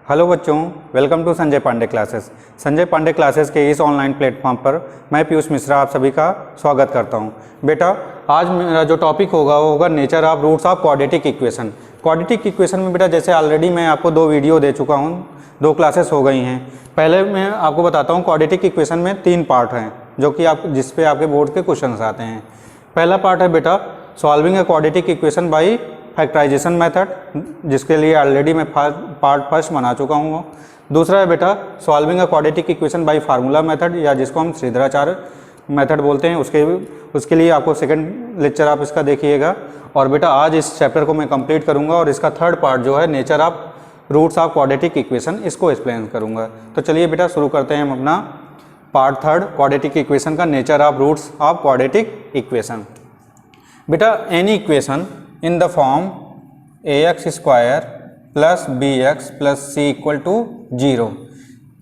Hello बच्चों, welcome to Sanjay Pandey classes. Sanjay Pandey classes के इस ऑनलाइन प्लेटफॉर्म पर मैं पीयूष मिश्रा आप सभी का स्वागत करता हूं। बेटा, आज मेरा जो टॉपिक होगा वो होगा nature of roots of quadratic equation. Quadratic equation में बेटा जैसे ऑलरेडी मैं आपको 2 वीडियो दे चुका हूं, 2 क्लासेस हो गई हैं। पहले मैं आपको बताता हूँ क्वाड्रेटिक इक्वेशन में 3 पार्ट हैं जो कि आप जिस पे आपके बोर्ड के क्वेश्चन आते हैं। पहला पार्ट है बेटा solving a quadratic equation by factorisation method, जिसके लिए ऑलरेडी मैं पार्ट फर्स्ट बना चुका हूँ। दूसरा है बेटा solving a quadratic equation by formula method, या जिसको हम श्रीधराचार्य मेथड बोलते हैं, उसके लिए आपको सेकंड लेक्चर आप इसका देखिएगा। और बेटा आज इस चैप्टर को मैं कंप्लीट करूँगा और इसका थर्ड पार्ट जो है nature of roots of quadratic equation, इसको एक्सप्लेन करूँगा। तो चलिए बेटा शुरू करते हैं हम अपना पार्ट थर्ड क्वाड्रेटिक इक्वेशन का, nature of roots of quadratic equation. बेटा any equation in the form ax square plus bx plus c equal to 0।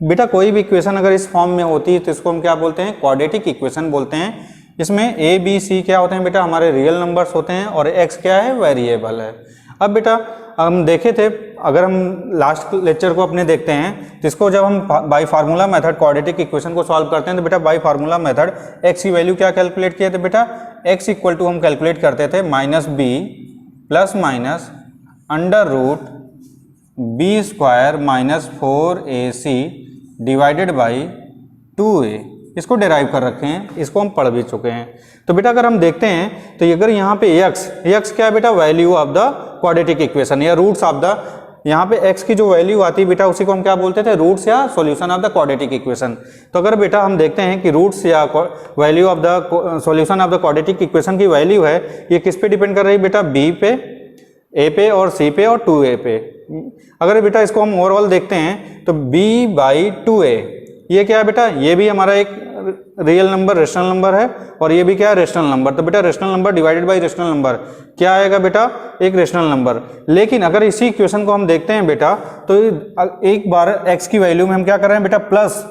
बेटा कोई भी इक्वेशन अगर इस फॉर्म में होती है तो इसको हम क्या बोलते हैं? क्वाड्रेटिक इक्वेशन बोलते हैं। इसमें a b c क्या होते हैं बेटा? हमारे रियल नंबर्स होते हैं और x क्या है? वेरिएबल है। अब बेटा हम देखे थे, अगर हम लास्ट लेक्चर को अपने देखते हैं तो इसको जब हम by formula method quadratic equation को सॉल्व करते हैं तो बेटा बाई फार्मूला मेथड x की वैल्यू क्या कैलकुलेट किए थे बेटा? x इक्वल टू हम कैलकुलेट करते थे minus b plus minus under root B square minus 4ac divided by 2a। इसको डिराइव कर रखे हैं, इसको हम पढ़ भी चुके हैं। तो बेटा अगर हम देखते हैं तो अगर यहाँ पे x क्या है बेटा? Value of the quadratic equation या रूट्स ऑफ द, यहाँ पे x की जो वैल्यू आती है बेटा उसी को हम क्या बोलते थे? रूट्स या solution of the quadratic equation. तो अगर बेटा हम देखते हैं कि रूट्स या value of the solution of the quadratic equation की वैल्यू है, ये किस पे डिपेंड कर रही है बेटा? b पे, a पे और c पे और 2a पे। अगर बेटा इसको हम ओवरऑल देखते हैं तो b बाई 2a ये क्या है बेटा? ये भी हमारा एक रियल नंबर रेशनल नंबर है और ये भी क्या है? Rational number. तो बेटा rational number divided by rational number क्या आएगा बेटा? एक रेशनल नंबर। लेकिन अगर इसी इक्वेशन को हम देखते हैं बेटा तो एक बार x की वैल्यू में हम क्या कर रहे हैं बेटा? Plus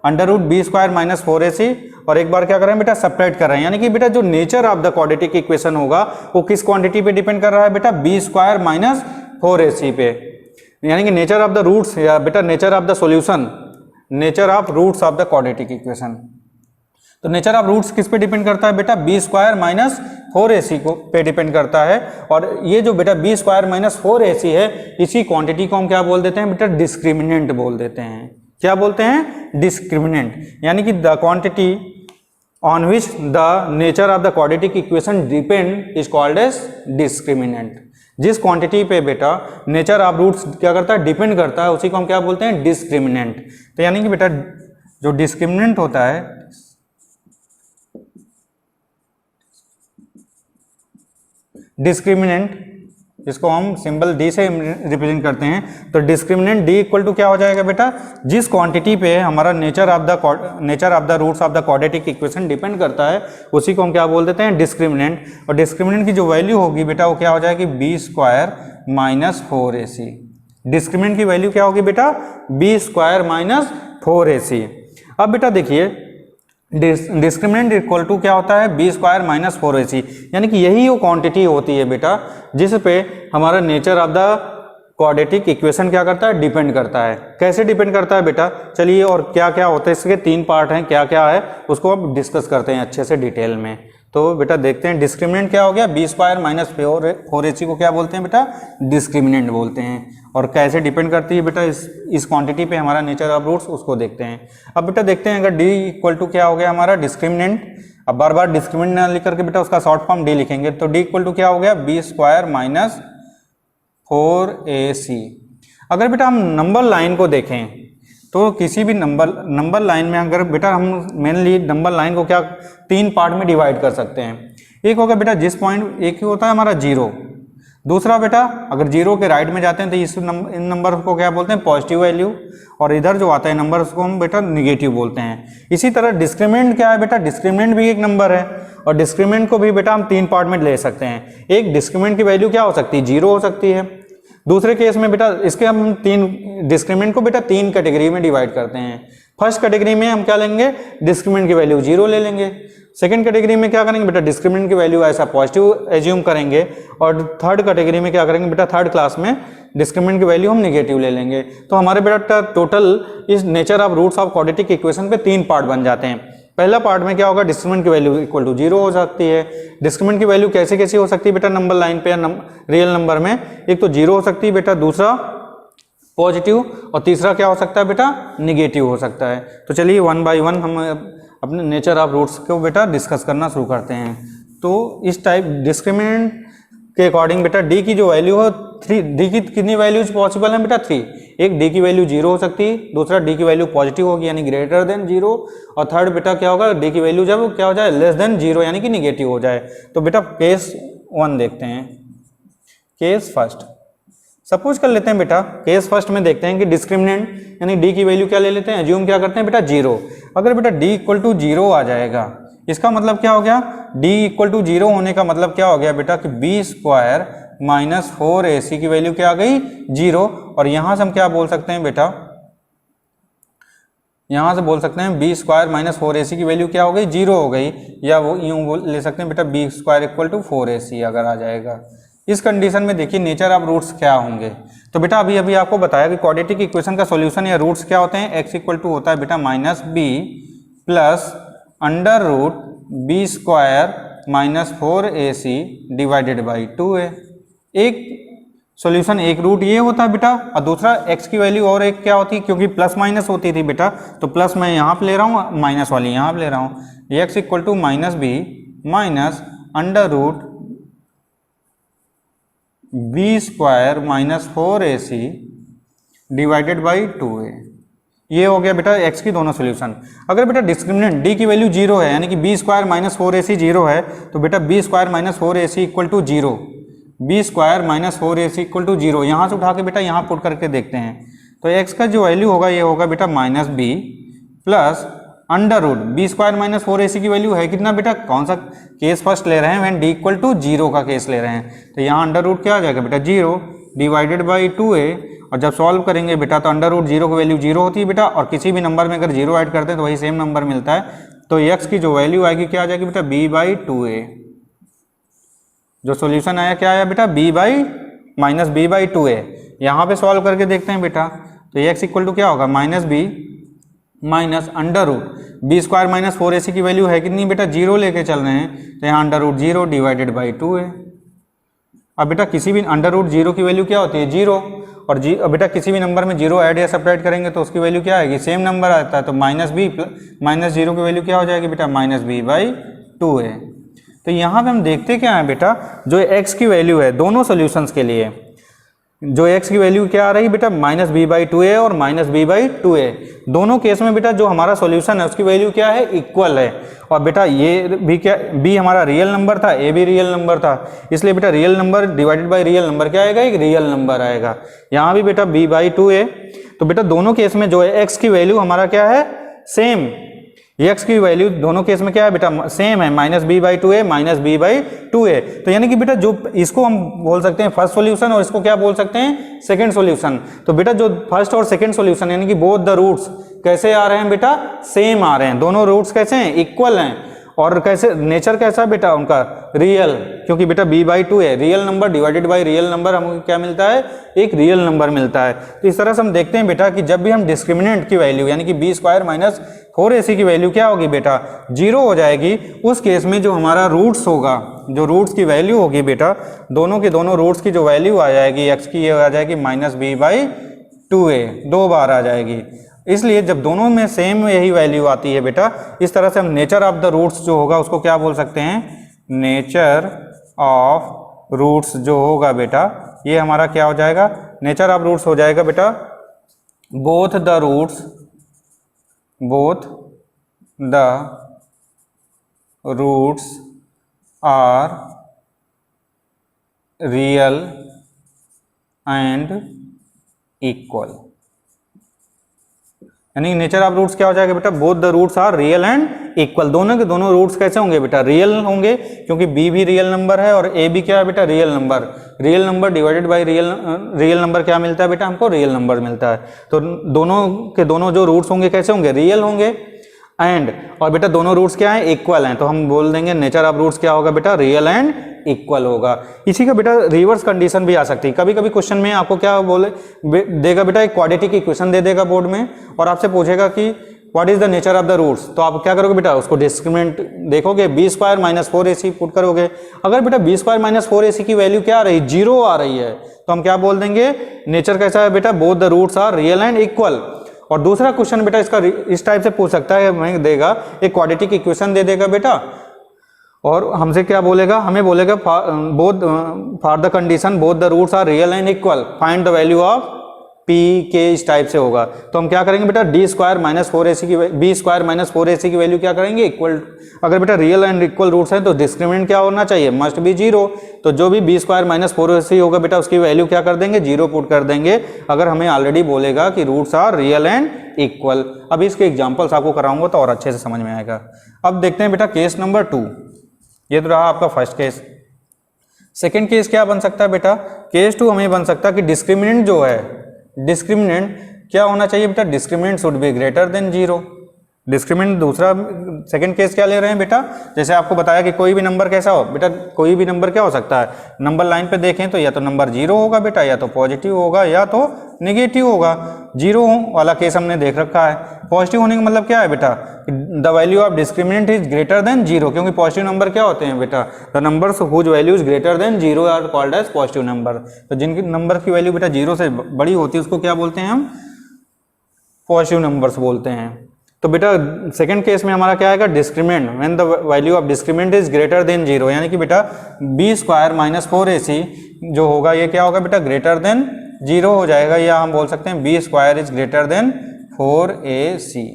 under root B square minus 4ac, और एक बार क्या कर रहे हैं बेटा? सेपरेट कर रहे हैं। यानी कि बेटा जो nature of the quadratic equation होगा वो किस क्वांटिटी पे डिपेंड कर रहा है बेटा? बी स्क्वायर माइनस 4ac पे। यानी कि नेचर ऑफ द रूट्स या बेटा nature of the solution, nature of roots of the quadratic equation. तो नेचर ऑफ रूट्स किस पे डिपेंड करता है बेटा? बी स्क्वायर माइनस 4ac को पे डिपेंड करता है। और ये जो बेटा बी स्क्वायर माइनस 4ac है, इसी क्वांटिटी को हम क्या बोल देते हैं बेटा? डिस्क्रिमिनेंट बोल देते हैं। क्या बोलते हैं? डिस्क्रिमिनेंट। यानी कि the quantity on which the nature of the quadratic equation depend is called as discriminant. जिस क्वांटिटी पे बेटा नेचर ऑफ रूट्स क्या करता है? डिपेंड करता है, उसी को हम क्या बोलते हैं? डिस्क्रिमिनेंट। तो यानी कि बेटा जो डिस्क्रिमिनेंट होता है, डिस्क्रिमिनेंट, इसको हम सिंबल d से रिप्रेजेंट करते हैं। तो डिस्क्रिमिनेंट d इक्वल टू क्या हो जाएगा बेटा? जिस क्वांटिटी पे हमारा nature of the roots of the quadratic equation depend करता है उसी को हम क्या बोल देते हैं? डिस्क्रिमिनेंट। और डिस्क्रिमिनेंट की जो वैल्यू होगी बेटा वो क्या हो जाएगी? B square minus 4ac। Discriminant की वैल्यू क्या होगी बेटा? B square minus 4ac। अब बेटा देखिए डिस्क्रिमिनेंट इक्वल टू क्या होता है? B square minus 4ac। यानी कि यही वो क्वांटिटी होती है बेटा जिस पे हमारा nature of the quadratic equation क्या करता है? डिपेंड करता है। कैसे डिपेंड करता है बेटा? चलिए, और क्या क्या होता है, इसके 3 पार्ट हैं, क्या क्या है उसको अब डिस्कस करते हैं अच्छे से डिटेल में। तो बेटा देखते हैं डिस्क्रिमिनेंट क्या हो गया? बी स्क्वायर माइनस 4ac को क्या बोलते हैं बेटा? डिस्क्रिमिनेंट बोलते हैं। और कैसे डिपेंड करती है बेटा इस क्वांटिटी पे हमारा नेचर ऑफ रूट्स, उसको देखते हैं। अब बेटा देखते हैं अगर d इक्वल टू क्या हो गया हमारा? डिस्क्रिमिनेंट। अब बार बार डिस्क्रिमिनेंट ना लिख करके बेटा उसका शॉर्ट फॉर्म d लिखेंगे। तो d इक्वल टू क्या हो गया? B square minus 4ac। अगर बेटा हम नंबर लाइन को देखें तो किसी भी नंबर लाइन में अगर बेटा हम मेनली नंबर लाइन को क्या 3 पार्ट में डिवाइड कर सकते हैं। एक होगा बेटा जिस पॉइंट, एक होता है हमारा 0। दूसरा बेटा अगर 0 के राइट में जाते हैं तो इन नंबर को क्या बोलते हैं? Positive value. और इधर जो आता है नंबर उसको हम बेटा निगेटिव बोलते हैं। इसी तरह डिस्क्रिमिनेंट क्या है बेटा? डिस्क्रिमिनेंट भी एक नंबर है और डिस्क्रिमिनेंट को भी बेटा हम 3 पार्ट में ले सकते हैं। एक डिस्क्रिमिनेंट की वैल्यू क्या हो सकती है? 0 हो सकती है। दूसरे केस में बेटा इसके हम 3 डिस्क्रिमिनेंट को बेटा 3 कैटेगरी में डिवाइड करते हैं। फर्स्ट कैटेगरी में हम क्या लेंगे? डिस्क्रिमिनेंट की वैल्यू 0 ले लेंगे। सेकंड कैटेगरी में क्या करेंगे बेटा? डिस्क्रिमिनेंट की वैल्यू ऐसा पॉजिटिव एज्यूम करेंगे। और थर्ड कैटेगरी में क्या करेंगे बेटा? थर्ड क्लास में डिस्क्रिमिनेंट की वैल्यू हम निगेटिव ले लेंगे। तो हमारे बेटा टोटल इस nature of roots of quadratic equation पे 3 पार्ट बन जाते हैं। पहला पार्ट में क्या होगा, डिस्क्रिमिनेंट की वैल्यू इक्वल टू 0 हो सकती है। डिस्क्रिमिनेंट की वैल्यू कैसे कैसे हो सकती है बेटा नंबर लाइन पे या रियल नंबर में, एक तो 0 हो सकती है बेटा, दूसरा पॉजिटिव, और तीसरा क्या हो सकता है बेटा, निगेटिव हो सकता है। तो चलिए 1 बाय 1 हम अपने नेचर ऑफ रूट्स को बेटा डिस्कस करना शुरू करते हैं। तो इस टाइप डिस्क्रिमिनेंट के अकॉर्डिंग बेटा डी की जो वैल्यू हो 3, डी की कितनी वैल्यूज पॉसिबल है बेटा 3। एक डी की वैल्यू 0 हो सकती है, दूसरा डी की वैल्यू पॉजिटिव होगी यानी ग्रेटर देन 0, और थर्ड बेटा क्या होगा, डी की वैल्यू जब क्या हो जाए लेस देन 0 यानी कि निगेटिव हो जाए। तो बेटा केस 1 देखते हैं, केस फर्स्ट। सपोज कर लेते हैं बेटा केस फर्स्ट में देखते हैं कि डिस्क्रिमिनेंट यानी डी की वैल्यू क्या ले लेते हैं, एज्यूम क्या करते हैं बेटा 0। अगर बेटा डी इक्वल टू 0 आ जाएगा, इसका मतलब क्या हो गया, डी इक्वल टू 0 होने का मतलब क्या हो गया बेटा कि बी स्क्वायर माइनस 4ac की वैल्यू क्या आ गई 0। और यहां से हम क्या बोल सकते हैं बेटा, यहां से बोल सकते हैं बी स्क्वायर माइनस 4ac की वैल्यू क्या हो गई 0 हो गई, या वो यूं ले सकते हैं बेटा B square equal to 4ac अगर आ जाएगा। इस कंडीशन में देखिए नेचर ऑफ रूट्स क्या होंगे। तो बेटा अभी अभी आपको बताया कि क्वाड्रेटिक इक्वेशन का सॉल्यूशन या रूट्स क्या होते हैं, x इक्वल टू होता है बेटा minus B plus under root B square minus 4ac divided by 2a। एक सॉल्यूशन एक रूट ये होता है बेटा, और दूसरा x की वैल्यू और एक क्या होती है, क्योंकि प्लस माइनस होती थी बेटा, तो प्लस मैं यहाँ पे ले रहा हूँ, माइनस वाली यहाँ पे ले रहा हूँ। x equal to minus B minus under root B square minus 4ac divided by 2a। ये हो गया बेटा x की दोनों सॉल्यूशन। अगर बेटा डिस्क्रिमिनेंट d की वैल्यू 0 है यानी कि बी स्क्वायर माइनस 4ac 0 है, तो बेटा B square minus 4ac equal to 0, B square minus 4ac equal to 0 यहाँ से उठा के बेटा यहाँ पुट करके देखते हैं। तो x का जो वैल्यू होगा ये होगा बेटा minus B plus under root B square minus 4ac की वैल्यू है कितना बेटा, कौन सा केस फर्स्ट ले रहे हैं, वैन डी इक्वल टू 0 का केस ले रहे हैं। तो यहाँ अंडर रूट क्या आ जाएगा बेटा 0 डिवाइडेड बाई 2a, और जब सॉल्व करेंगे बेटा तो अंडर रूट 0 की वैल्यू 0 होती है बेटा, और किसी भी नंबर में अगर 0 ऐड करते हैं तो वही सेम नंबर मिलता है। तो x की जो वैल्यू आएगी क्या आ जाएगी बेटा b बाई 2a। जो सॉल्यूशन आया क्या आया बेटा b by minus B by 2a। यहाँ पे सॉल्व करके देखते हैं बेटा, तो x इक्वल टू क्या होगा minus B minus under root B square minus 4ac की वैल्यू है कितनी बेटा 0 लेके चल रहे हैं, तो यहाँ under root 0 divided by 2a। अब बेटा किसी भी अंडर रूट 0 की वैल्यू क्या होती है 0, और बेटा किसी भी नंबर में 0 ऐड या सब्ट्रैक्ट करेंगे तो उसकी वैल्यू क्या आएगी, सेम नंबर आता है, तो माइनस बी माइनस 0 की वैल्यू क्या हो जाएगी बेटा माइनस बी बाई 2a। तो यहाँ पे हम देखते क्या है बेटा, जो x की वैल्यू है दोनों सॉल्यूशंस के लिए, जो x की वैल्यू क्या आ रही है बेटा माइनस बी बाई 2a और माइनस बी बाई 2a। दोनों केस में बेटा जो हमारा सॉल्यूशन है उसकी वैल्यू क्या है, इक्वल है। और बेटा ये भी क्या, b हमारा रियल नंबर था, a भी रियल नंबर था, इसलिए बेटा real number divided by real number क्या आएगा, एक रियल नंबर आएगा। यहाँ भी बेटा b बाई 2a। तो बेटा दोनों केस में जो है x की वैल्यू हमारा क्या है, सेम। x की वैल्यू दोनों केस में क्या है बेटा सेम है, minus B by 2a minus B by 2a। तो यानी कि बेटा जो इसको हम बोल सकते हैं फर्स्ट सॉल्यूशन, और इसको क्या बोल सकते हैं सेकंड सॉल्यूशन। तो बेटा जो फर्स्ट और सेकंड सॉल्यूशन यानी कि बोथ द रूट्स कैसे आ रहे हैं बेटा, सेम आ रहे हैं, दोनों रूट्स कैसे हैं, इक्वल हैं। और कैसे नेचर कैसा बेटा उनका, रियल, क्योंकि बेटा b by 2a real number divided by real number हमको क्या मिलता है, एक रियल नंबर मिलता है। तो इस तरह से हम देखते हैं बेटा कि जब भी हम डिस्क्रिमिनेंट की वैल्यू यानी कि बी स्क्वायर माइनस 4ac की वैल्यू क्या होगी बेटा 0 हो जाएगी, उस केस में जो हमारा रूट्स होगा, जो रूट्स की वैल्यू होगी बेटा दोनों के दोनों रूट्स की जो वैल्यू आ जाएगी x की, ये आ जाएगी माइनस बी बाई 2a, 2 बार आ जाएगी। इसलिए जब दोनों में सेम यही वैल्यू आती है बेटा, इस तरह से हम नेचर ऑफ द रूट्स जो होगा उसको क्या बोल सकते हैं, नेचर ऑफ रूट्स जो होगा बेटा ये हमारा क्या हो जाएगा, नेचर ऑफ रूट्स हो जाएगा बेटा both the roots are real and equal. यानी नेचर ऑफ रूट्स क्या हो जाएगा बेटा, both the roots are real and equal. दोनों के दोनों रूट्स कैसे होंगे बेटा, रियल होंगे, क्योंकि b भी रियल नंबर है और a भी क्या है बेटा real number. Real number divided by real number क्या मिलता है बेटा, हमको रियल नंबर मिलता है। तो दोनों के दोनों जो रूट्स होंगे कैसे होंगे, रियल होंगे एंड, और बेटा दोनों रूट्स क्या है, इक्वल हैं। तो हम बोल देंगे नेचर ऑफ रूट्स क्या होगा बेटा, रियल एंड इक्वल होगा। इसी का बेटा रिवर्स कंडीशन भी आ सकती है। कभी कभी क्वेश्चन में आपको क्या देगा बेटा, एक क्वाड्रेटिक इक्वेशन दे देगा बोर्ड में और आपसे पूछेगा कि what is the nature of the roots. तो आप क्या करोगे बेटा, उसको डिस्क्रिमिनेंट देखोगे, B square minus 4ac put करोगे। अगर बेटा बी स्क्वायर माइनस 4ac की वैल्यू क्या आ रही है, 0 आ रही है, तो हम क्या बोल देंगे, नेचर कैसा है बेटा, both the roots are real and equal. और दूसरा क्वेश्चन बेटा इसका इस टाइप से पूछ सकता है, हमें देगा एक क्वाड्रेटिक इक्वेशन दे देगा बेटा और हमसे क्या बोलेगा, हमें बोलेगा both for the condition both the roots are real and equal find the value of P के, इस टाइप से होगा। तो हम क्या करेंगे बेटा, डी स्क्वायर माइनस 4ac की बी स्क्वायर माइनस 4ac की वैल्यू क्या करेंगे, इक्वल। अगर बेटा रियल एंड इक्वल रूट्स हैं तो डिस्क्रिमिनेंट क्या होना चाहिए, मस्ट बी 0। तो जो भी बी स्क्वायर माइनस 4ac होगा बेटा उसकी वैल्यू क्या कर देंगे, 0 पुट कर देंगे, अगर हमें ऑलरेडी बोलेगा कि roots are real and equal. अब इसके एग्जाम्पल्स आपको कराऊंगा तो और अच्छे से समझ में आएगा। अब देखते हैं बेटा केस नंबर 2, ये तो रहा आपका फर्स्ट केस। सेकेंड केस क्या बन सकता है बेटा, केस 2 हमें बन सकता है कि डिस्क्रिमिनेंट जो है, डिस्क्रिमिनेंट क्या होना चाहिए बेटा, discriminant should be greater than 0। Discriminant दूसरा सेकंड केस क्या ले रहे हैं बेटा, जैसे आपको बताया कि कोई भी नंबर कैसा हो बेटा, कोई भी नंबर क्या हो सकता है, नंबर लाइन पे देखें तो या तो नंबर 0 होगा बेटा, या तो पॉजिटिव होगा या तो नेगेटिव होगा। 0 वाला केस हमने देख रखा है। पॉजिटिव होने का मतलब क्या है बेटा, the value of discriminant is greater than 0, क्योंकि पॉजिटिव नंबर क्या होते हैं बेटा, the numbers whose value is greater than 0 are called as positive number. तो जिनकी नंबर की वैल्यू बेटा 0 से बड़ी होती है उसको क्या बोलते हैं हम, पॉजिटिव नंबर्स बोलते हैं। तो बेटा सेकंड केस में हमारा क्या आएगा, discriminant when the value of discriminant is greater than 0, यानी कि बेटा बी स्क्वायर माइनस 4ac जो होगा ये क्या होगा बेटा, ग्रेटर देन 0 हो जाएगा, या हम बोल सकते हैं B square is greater than 4ac।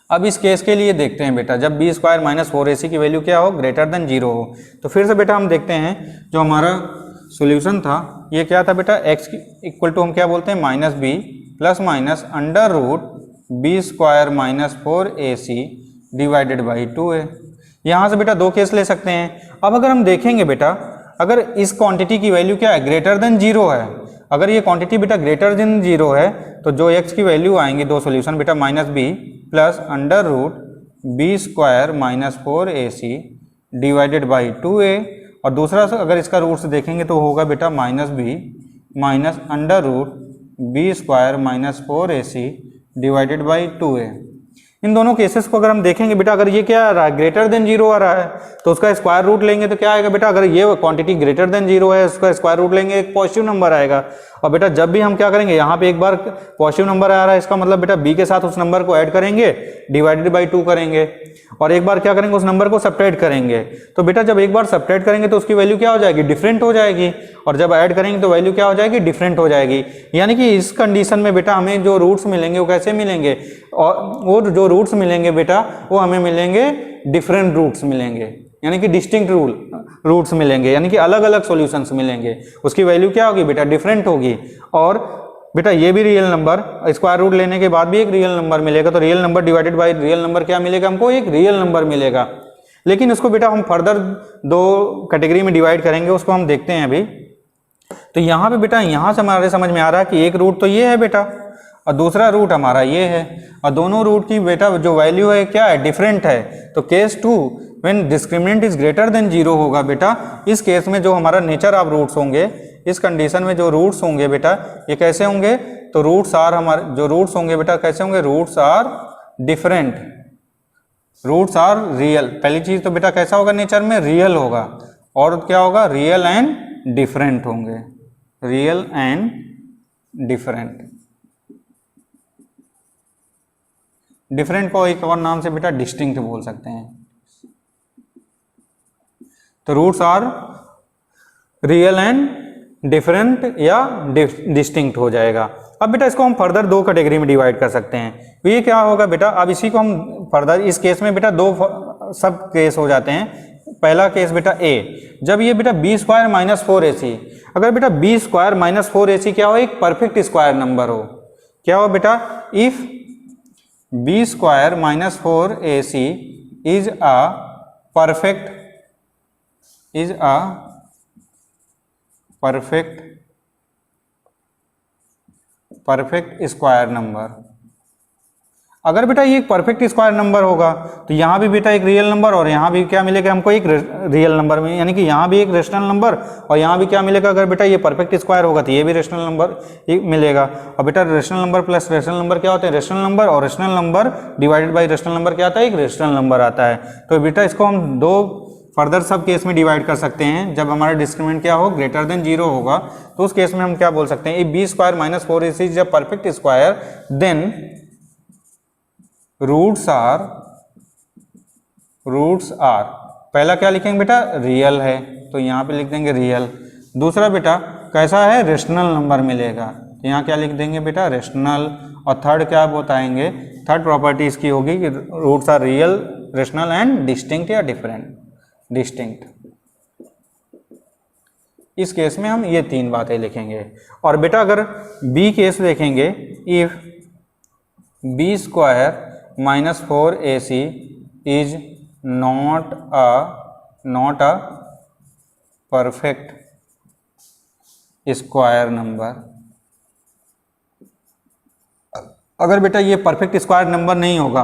अब इस केस के लिए देखते हैं बेटा, जब बी स्क्वायर माइनस 4ac की वैल्यू क्या हो, ग्रेटर देन 0 हो, तो फिर से बेटा हम देखते हैं जो हमारा सॉल्यूशन था ये क्या था बेटा, x इक्वल टू हम क्या बोलते हैं, minus B plus minus under root B square minus 4ac divided by 2a। यहाँ से बेटा दो केस ले सकते हैं। अब अगर हम देखेंगे बेटा, अगर इस क्वांटिटी की वैल्यू क्या है, ग्रेटर देन 0 है, अगर ये क्वांटिटी बेटा ग्रेटर देन 0 है तो जो x की वैल्यू आएंगी दो सॉल्यूशन बेटा, minus B plus under root B square minus 4ac divided by 2a, और दूसरा अगर इसका रूट्स देखेंगे तो होगा बेटा minus B minus under root B square minus 4ac divided by 2a। इन दोनों केसेस को अगर हम देखेंगे बेटा, अगर ये क्या आ रहा है, ग्रेटर देन 0 आ रहा है, तो उसका स्क्वायर रूट लेंगे तो क्या आएगा बेटा, अगर ये क्वांटिटी ग्रेटर देन 0 है उसका स्क्वायर रूट लेंगे एक पॉजिटिव नंबर आएगा। और बेटा जब भी हम क्या करेंगे, यहाँ पे एक बार पॉजिटिव नंबर आ रहा है इसका मतलब बेटा b के साथ उस नंबर को ऐड करेंगे, डिवाइडेड बाई 2 करेंगे, और एक बार क्या करेंगे उस नंबर को सब्ट्रैक्ट करेंगे। तो बेटा जब एक बार सब्ट्रैक्ट करेंगे तो उसकी वैल्यू क्या हो जाएगी, डिफरेंट हो जाएगी, और जब ऐड करेंगे तो वैल्यू क्या हो जाएगी, डिफरेंट हो जाएगी। यानी कि इस कंडीशन में बेटा हमें जो रूट्स मिलेंगे वो कैसे मिलेंगे, और वो जो रूट्स मिलेंगे बेटा वो हमें मिलेंगे डिफरेंट रूट्स मिलेंगे, यानी कि डिस्टिंक्ट रूट्स मिलेंगे, यानी कि अलग अलग सॉल्यूशंस मिलेंगे, उसकी वैल्यू क्या होगी बेटा, डिफरेंट होगी। और बेटा ये भी रियल नंबर, स्क्वायर रूट लेने के बाद भी एक रियल नंबर मिलेगा, तो real number divided by real number क्या मिलेगा हमको, एक रियल नंबर मिलेगा। लेकिन इसको बेटा हम फर्दर दो कैटेगरी में डिवाइड करेंगे, उसको हम देखते हैं अभी। तो यहाँ पे बेटा यहाँ से हमारे समझ में आ रहा है कि एक रूट तो ये है बेटा और दूसरा रूट हमारा ये है, और दोनों रूट की बेटा जो वैल्यू है क्या है, डिफरेंट है। तो case 2 when discriminant is greater than 0 होगा बेटा, इस केस में जो हमारा नेचर ऑफ रूट्स होंगे, इस कंडीशन में जो रूट्स होंगे बेटा ये कैसे होंगे, तो रूट्स आर हमारे जो रूट्स होंगे बेटा कैसे होंगे, roots are different, roots are real. पहली चीज तो बेटा कैसा होगा, नेचर में रियल होगा, और क्या होगा, रियल एंड डिफरेंट होंगे, रियल एंड डिफरेंट। डिफरेंट को एक और नाम से बेटा डिस्टिंक्ट बोल सकते हैं। तो roots are real and different या डिस्टिंक्ट हो जाएगा। अब बेटा इसको हम फर्दर दो कैटेगरी में डिवाइड कर सकते हैं। तो ये क्या होगा बेटा, अब इसी को हम फर्दर इस केस में बेटा दो सब केस हो जाते हैं। पहला केस बेटा ए, जब ये बेटा बी स्क्वायर माइनस 4ac, अगर बेटा बी स्क्वायर माइनस 4ac क्या हो, एक परफेक्ट स्क्वायर नंबर हो, क्या हो बेटा, if B square minus 4ac is a perfect perfect square number. अगर बेटा ये एक परफेक्ट स्क्वायर नंबर होगा तो यहाँ भी बेटा एक रियल नंबर और यहाँ भी क्या मिलेगा हमको, एक रियल नंबर में, यानी कि यहाँ भी एक रेशनल नंबर और यहाँ भी क्या मिलेगा, अगर बेटा ये परफेक्ट स्क्वायर होगा तो ये भी रेशनल नंबर मिलेगा। और बेटा rational number plus rational number क्या होते हैं, रेशनल नंबर, और rational number divided by rational number क्या आता है, एक रेशनल नंबर आता है। तो बेटा इसको हम दो फर्दर सब केस में डिवाइड कर सकते हैं। जब हमारा डिस्क्रिमिनेंट क्या हो, ग्रेटर देन 0 होगा, तो उस केस में हम क्या बोल सकते हैं, if B square minus 4ac is a perfect square then roots are पहला क्या लिखेंगे बेटा, रियल है, तो यहाँ पे लिख देंगे रियल। दूसरा बेटा कैसा है, रेशनल नंबर मिलेगा, तो यहाँ क्या लिख देंगे बेटा, रेशनल। और थर्ड क्या बताएंगे, थर्ड प्रॉपर्टी इसकी होगी कि roots are real, rational and distinct या डिफरेंट, डिस्टिंक्ट। इस केस में हम ये तीन बातें लिखेंगे। और बेटा अगर बी केस देखेंगे, if B square minus 4ac is not a perfect square number. अगर बेटा ये परफेक्ट स्क्वायर नंबर नहीं होगा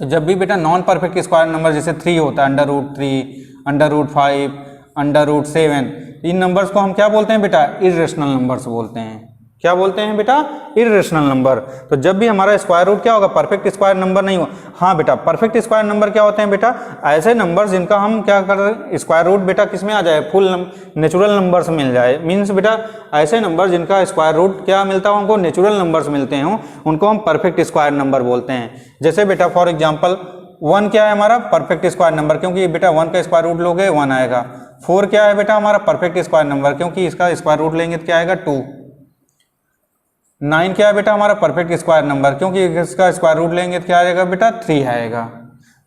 तो जब भी बेटा नॉन परफेक्ट स्क्वायर नंबर जैसे 3 होता है, √3, √5, √7, इन नंबर्स को हम क्या बोलते हैं बेटा, इर्रेशनल नंबर्स बोलते हैं। क्या बोलते हैं बेटा, इर्रेशनल नंबर। तो जब भी हमारा स्क्वायर रूट क्या होगा, परफेक्ट स्क्वायर नंबर नहीं हो। हाँ बेटा, परफेक्ट स्क्वायर नंबर क्या होते हैं बेटा, ऐसे नंबर जिनका हम क्या कर रहे हैं, स्क्वायर रूट बेटा किस में आ जाए, फुल नेचुरल नंबर्स मिल जाए। मीन्स बेटा ऐसे नंबर जिनका स्क्वायर रूट क्या मिलता हो, उनको नेचुरल नंबर्स मिलते हों, उनको हम परफेक्ट स्क्वायर नंबर बोलते हैं। जैसे बेटा फॉर एग्जाम्पल 1 क्या है हमारा, परफेक्ट स्क्वायर नंबर, क्योंकि बेटा 1 का स्क्वायर रूट लोगे 1 आएगा। 4 क्या है बेटा हमारा, परफेक्ट स्क्वायर नंबर, क्योंकि इसका स्क्वायर रूट लेंगे तो क्या आएगा, 2। 9 क्या है बेटा हमारा, परफेक्ट स्क्वायर नंबर, क्योंकि इसका स्क्वायर रूट लेंगे तो क्या आएगा बेटा, 3 आएगा।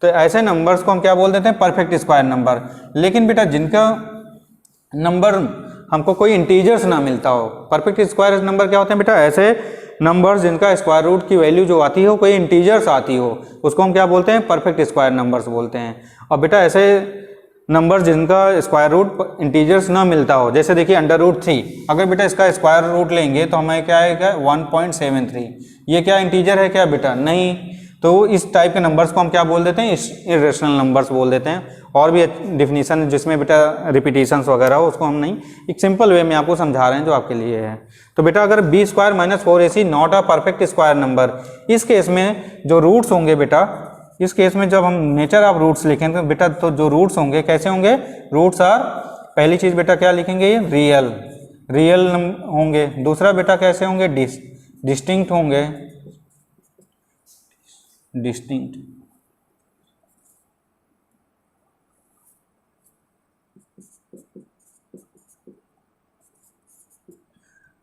तो ऐसे नंबर्स को हम क्या बोल देते हैं, परफेक्ट स्क्वायर नंबर। लेकिन बेटा जिनका नंबर हमको कोई इंटीजर्स ना मिलता हो, परफेक्ट स्क्वायर नंबर क्या होते हैं बेटा, ऐसे नंबर्स जिनका स्क्वायर रूट की वैल्यू जो आती हो कोई इंटीजर्स आती हो, उसको हम क्या बोलते हैं, परफेक्ट स्क्वायर नंबर्स बोलते हैं। और बेटा ऐसे नंबर जिनका स्क्वायर रूट इंटीजर्स ना मिलता हो, जैसे देखिए √3, अगर बेटा इसका स्क्वायर रूट लेंगे तो हमें क्या आएगा, 1.73। ये क्या इंटीजर है क्या बेटा, नहीं। तो इस टाइप के नंबर्स को हम क्या बोल देते हैं, इर्रेशनल नंबर्स बोल देते हैं। और भी डिफिनीशन जिसमें बेटा रिपीटिशंस वगैरह हो, उसको हम नहीं, एक सिंपल वे में आपको समझा रहे हैं जो आपके लिए है। तो बेटा अगर B square minus 4ac not a perfect square number, इस केस में जो रूट्स होंगे बेटा, इस केस में जब हम नेचर ऑफ रूट्स लिखेंगे बेटा, तो जो रूट्स होंगे कैसे होंगे, रूट्स आर, पहली चीज बेटा क्या लिखेंगे, ये रियल होंगे। दूसरा बेटा कैसे होंगे, डिस्टिंक्ट होंगे, डिस्टिंक्ट।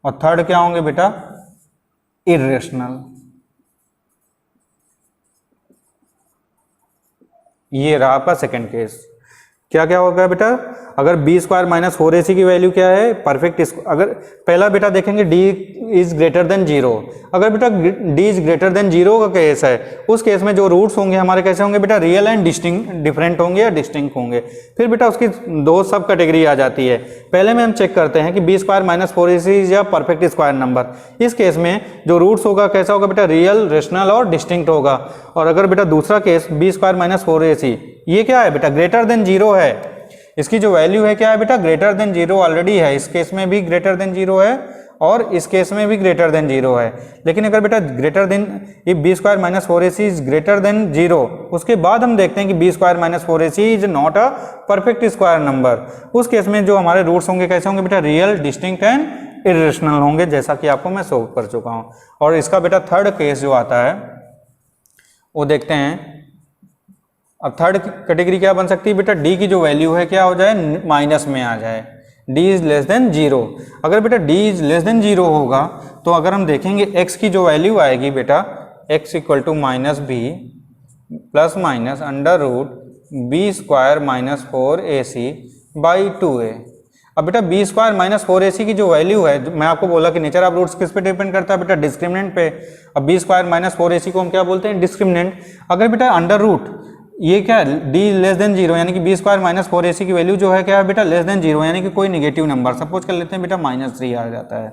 और थर्ड क्या होंगे बेटा, इर्रेशनल। ये रहा आपका सेकंड केस। क्या क्या होगा बेटा, अगर बी स्क्वायर माइनस 4ac की वैल्यू क्या है, परफेक्ट, अगर पहला बेटा देखेंगे d इज ग्रेटर देन 0, अगर बेटा d इज ग्रेटर देन 0 का केस है, उस केस में जो रूट्स होंगे हमारे कैसे होंगे बेटा, रियल एंड डिफरेंट होंगे या डिस्टिंक्ट होंगे। फिर बेटा उसकी दो सब कैटेगरी आ जाती है। पहले में हम चेक करते हैं कि B square minus 4ac is या परफेक्ट स्क्वायर नंबर। इस केस में जो रूट्स होगा कैसा होगा बेटा, रियल, रेशनल और डिस्टिंक्ट होगा। और अगर बेटा दूसरा case B square minus 4ac, ये क्या है बेटा, ग्रेटर देन 0 है, इसकी जो वैल्यू है क्या है बेटा, ग्रेटर देन 0 ऑलरेडी है। इस केस में भी ग्रेटर देन 0 है और इस केस में भी ग्रेटर देन 0 है। लेकिन अगर बेटा greater than, if B square minus 4ac is greater than 0, उसके बाद हम देखते हैं कि B square minus 4ac is not a perfect square number. उस केस में जो हमारे रूट्स होंगे कैसे होंगे बेटा, रियल, डिस्टिंक्ट एंड इर्रेशनल होंगे, जैसा कि आपको मैं शो कर चुका हूँ। और इसका बेटा थर्ड केस जो आता है वो देखते हैं। अब थर्ड कैटेगरी क्या बन सकती है बेटा, डी की जो वैल्यू है क्या हो जाए, माइनस में आ जाए, डी इज लेस देन 0। अगर बेटा डी इज लेस देन 0 होगा तो अगर हम देखेंगे x की जो वैल्यू आएगी बेटा, x equal to minus B plus minus under root B square minus 4ac by 2a। अब बेटा बी स्क्वायर माइनस 4ac की जो वैल्यू है, मैं आपको बोला कि नेचर ऑफ रूट्स किस पे डिपेंड करता है बेटा, डिस्क्रिमिनेंट पे। अब बी स्क्वायर माइनस 4ac को हम क्या बोलते हैं, डिस्क्रिमिनेंट। अगर बेटा अंडर रूट ये क्या है, d लेस देन 0, यानी कि बी स्क्वायर माइनस 4ac की वैल्यू जो है क्या है बेटा, लेस देन 0, यानी कि कोई निगेटिव नंबर, सपोज कर लेते हैं बेटा -3 आ जाता है।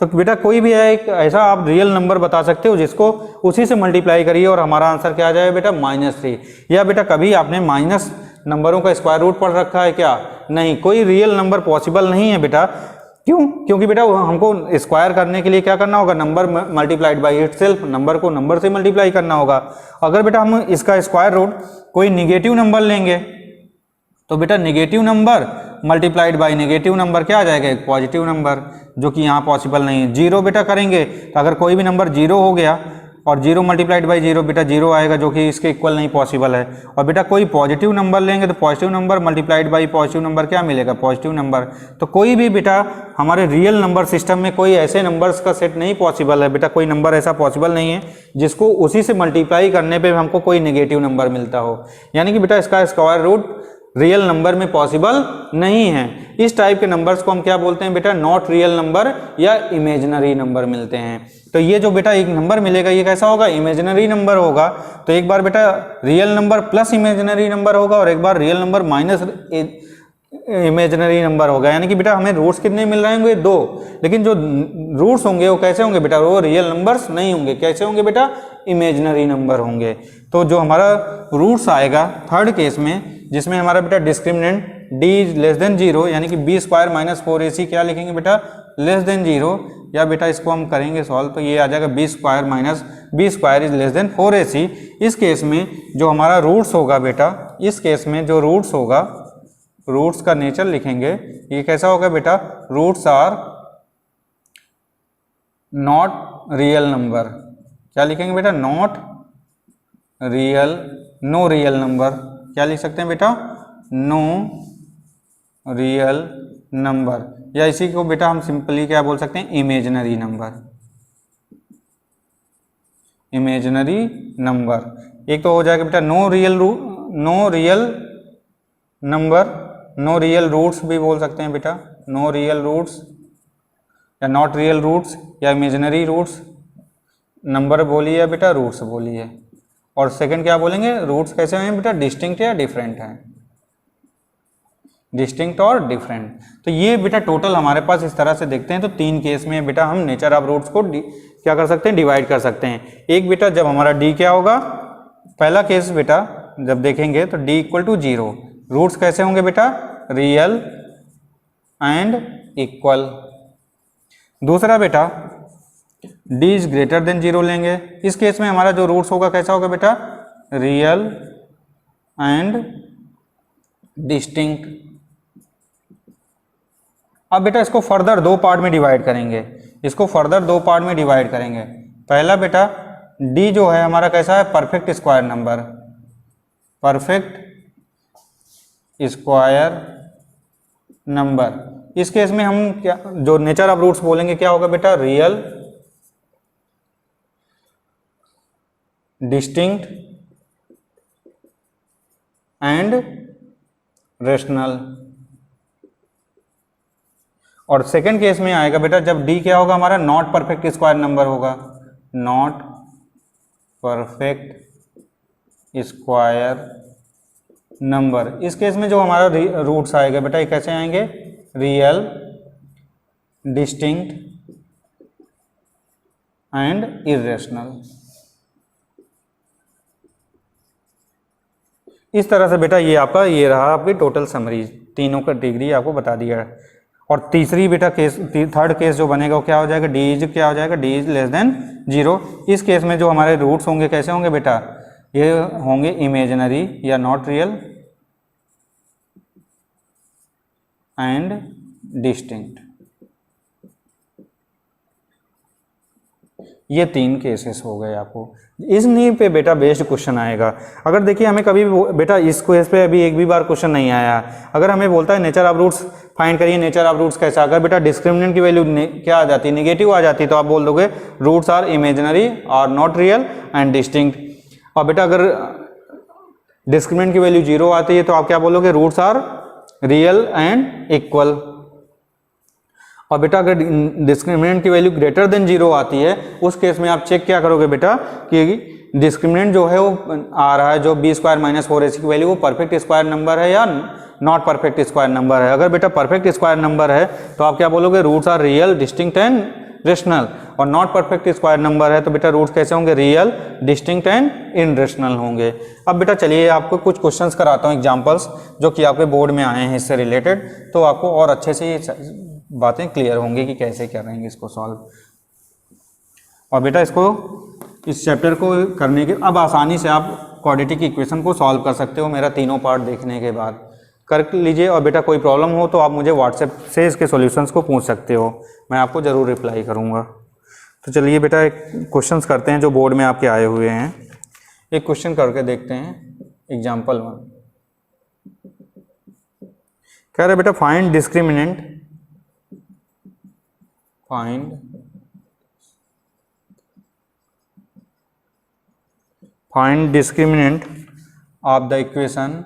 तो बेटा कोई भी है एक ऐसा आप रियल नंबर बता सकते हो जिसको उसी से मल्टीप्लाई करिए और हमारा आंसर क्या आ जाए बेटा -3। या बेटा कभी आपने माइनस नंबरों का स्क्वायर रूट पढ़ रखा है क्या? नहीं, कोई रियल नंबर पॉसिबल नहीं है बेटा। क्यों? क्योंकि बेटा हमको स्क्वायर करने के लिए क्या करना होगा, number multiplied by itself, number को नंबर से मल्टीप्लाई करना होगा। अगर बेटा हम इसका स्क्वायर रूट कोई निगेटिव नंबर लेंगे तो बेटा negative number multiplied by negative number क्या आ जाएगा, एक पॉजिटिव नंबर, जो कि यहाँ पॉसिबल नहीं है। जीरो बेटा करेंगे तो अगर कोई भी नंबर जीरो हो गया और जीरो मल्टीप्लाइड बाई जीरो बेटा जीरो आएगा, जो कि इसके इक्वल नहीं पॉसिबल है। और बेटा कोई पॉजिटिव नंबर लेंगे तो positive number multiplied by positive number क्या मिलेगा, पॉजिटिव नंबर। तो कोई भी बेटा हमारे रियल नंबर सिस्टम में कोई ऐसे नंबर्स का सेट नहीं पॉसिबल है बेटा, कोई नंबर ऐसा पॉसिबल नहीं है जिसको उसी से मल्टीप्लाई करने पर हमको कोई नेगेटिव नंबर मिलता हो। यानी कि बेटा इसका स्क्वायर रूट रियल नंबर में पॉसिबल नहीं है। इस टाइप के नंबर्स को हम क्या बोलते हैं बेटा, नॉट रियल नंबर या इमेजिनरी नंबर मिलते हैं। तो ये जो बेटा एक नंबर मिलेगा ये कैसा होगा, इमेजिनरी नंबर होगा। तो एक बार बेटा real number plus imaginary number होगा और एक बार real number minus imaginary number होगा। यानी कि बेटा हमें रूट्स कितने मिल रहे होंगे, 2। लेकिन जो रूट्स होंगे वो कैसे होंगे बेटा, वो रियल नंबर्स नहीं होंगे। कैसे होंगे बेटा, इमेजिनरी नंबर होंगे। तो जो हमारा रूट्स आएगा थर्ड केस में, जिसमें हमारा बेटा discriminant d is less than 0, यानी कि b स्क्वायर माइनस 4ac क्या लिखेंगे बेटा, लेस देन 0। या बेटा इसको हम करेंगे सॉल्व तो ये आ जाएगा b square minus b square is less than 4ac। इस केस में जो हमारा रूट्स होगा बेटा, इस केस में जो रूट्स होगा, रूट्स का नेचर लिखेंगे, ये कैसा होगा बेटा, roots are not real number. क्या लिखेंगे बेटा, not real, no real number. क्या लिख सकते हैं बेटा, नो रियल नंबर। या इसी को बेटा हम सिंपली क्या बोल सकते हैं, इमेजिनरी नंबर। इमेजिनरी नंबर एक तो हो जाएगा बेटा no real number, no real roots भी बोल सकते हैं बेटा, नो रियल रूट्स या नॉट रियल रूट्स या इमेजिनरी रूट्स। नंबर बोलिए या बेटा रूट्स बोलिए। और सेकंड क्या बोलेंगे, रूट्स कैसे हैं बेटा, डिस्टिंक्ट या डिफरेंट हैं, डिस्टिंक्ट और डिफरेंट। तो ये बेटा टोटल हमारे पास इस तरह से देखते हैं। तो 3 केस में बेटा हम नेचर ऑफ रूट्स को क्या कर सकते हैं, डिवाइड कर सकते हैं। एक बेटा जब हमारा डी क्या होगा, पहला केस बेटा जब देखेंगे तो डी इक्वल टू 0, रूट्स कैसे होंगे बेटा, रियल एंड इक्वल। दूसरा बेटा d इज ग्रेटर देन 0 लेंगे। इस केस में हमारा जो रूट्स होगा कैसा होगा बेटा, रियल एंड डिस्टिंक्ट। अब बेटा इसको फर्दर 2 पार्ट में डिवाइड करेंगे, इसको फर्दर 2 पार्ट में डिवाइड करेंगे। पहला बेटा d जो है हमारा कैसा है, perfect square number, perfect square number. इस केस में हम क्या जो नेचर ऑफ रूट्स बोलेंगे क्या होगा बेटा, रियल, डिस्टिंक्ट एंड रेशनल। और सेकंड केस में आएगा बेटा जब d क्या होगा हमारा, नॉट परफेक्ट स्क्वायर नंबर होगा, नॉट परफेक्ट स्क्वायर नंबर। इस केस में जो हमारा रूट्स आएगा बेटा ये कैसे आएंगे, रियल, डिस्टिंक्ट एंड इरेशनल। इस तरह से बेटा ये आपका ये रहा आपकी टोटल समरी, तीनों का डिग्री आपको बता दिया है। और तीसरी बेटा केस, थर्ड केस जो बनेगा वो क्या हो जाएगा, डी इज क्या हो जाएगा, डी इज लेस देन 0। इस केस में जो हमारे रूट्स होंगे कैसे होंगे बेटा, ये होंगे इमेजिनरी या नॉट रियल एंड डिस्टिंक्ट। ये 3 केसेस हो गए आपको। इस नींव पे बेटा बेस्ड क्वेश्चन आएगा। अगर देखिए हमें कभी भी बेटा इस केस पे अभी एक भी बार क्वेश्चन नहीं आया। अगर हमें बोलता है नेचर ऑफ रूट्स फाइंड करिए, नेचर ऑफ रूट्स कैसा, अगर बेटा डिस्क्रिमिनेंट की वैल्यू क्या आ जाती है, नेगेटिव आ जाती है, तो आप बोल दोगे रूट्स आर इमेजिनरी और नॉट रियल एंड डिस्टिंक्ट। और बेटा अगर डिस्क्रिमिनेंट की वैल्यू 0 आती है तो आप क्या बोलोगे, roots are real and equal. और बेटा अगर डिस्क्रिमिनेंट की वैल्यू ग्रेटर देन 0 आती है, उस केस में आप चेक क्या करोगे बेटा कि डिस्क्रिमिनेंट जो है वो आ रहा है, जो b स्क्वायर माइनस 4ac की वैल्यू वो परफेक्ट स्क्वायर नंबर है या नॉट परफेक्ट स्क्वायर नंबर है। अगर बेटा परफेक्ट स्क्वायर नंबर है तो आप क्या बोलोगे, roots are real, distinct and rational, और नॉट परफेक्ट स्क्वायर नंबर है तो बेटा रूट्स कैसे होंगे, रियल, डिस्टिंक्ट एंड इनरेशनल होंगे। अब बेटा चलिए आपको कुछ क्वेश्चंस कराता हूँ एग्जांपल्स जो कि आपके बोर्ड में आए हैं इससे रिलेटेड, तो आपको और अच्छे से बातें क्लियर होंगी कि कैसे क्या रहेंगे इसको सॉल्व। और बेटा इसको इस चैप्टर को करने के अब आसानी से आप क्वाड्रेटिक इक्वेशन को सॉल्व कर सकते हो मेरा तीनों पार्ट देखने के बाद, कर लीजिए। और बेटा कोई प्रॉब्लम हो तो आप मुझे व्हाट्सएप से इसके सॉल्यूशंस को पूछ सकते हो, मैं आपको ज़रूर रिप्लाई करूँगा। तो चलिए बेटा एक क्वेश्चंस करते हैं जो बोर्ड में आपके आए हुए हैं। एक क्वेश्चन करके देखते हैं एग्जाम्पल 1। कह रहे बेटा find discriminant, find discriminant of the equation,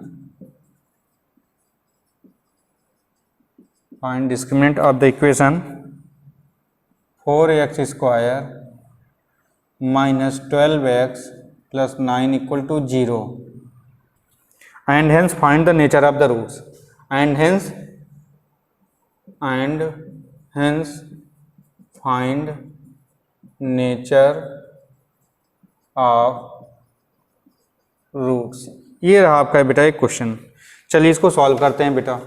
find discriminant of the equation 4x square minus 12x plus 9 equal to 0 and hence find the nature of the roots, and hence find nature of roots. ये रहा आपका बेटा एक question. चलिए इसको solve करते हैं बेटा।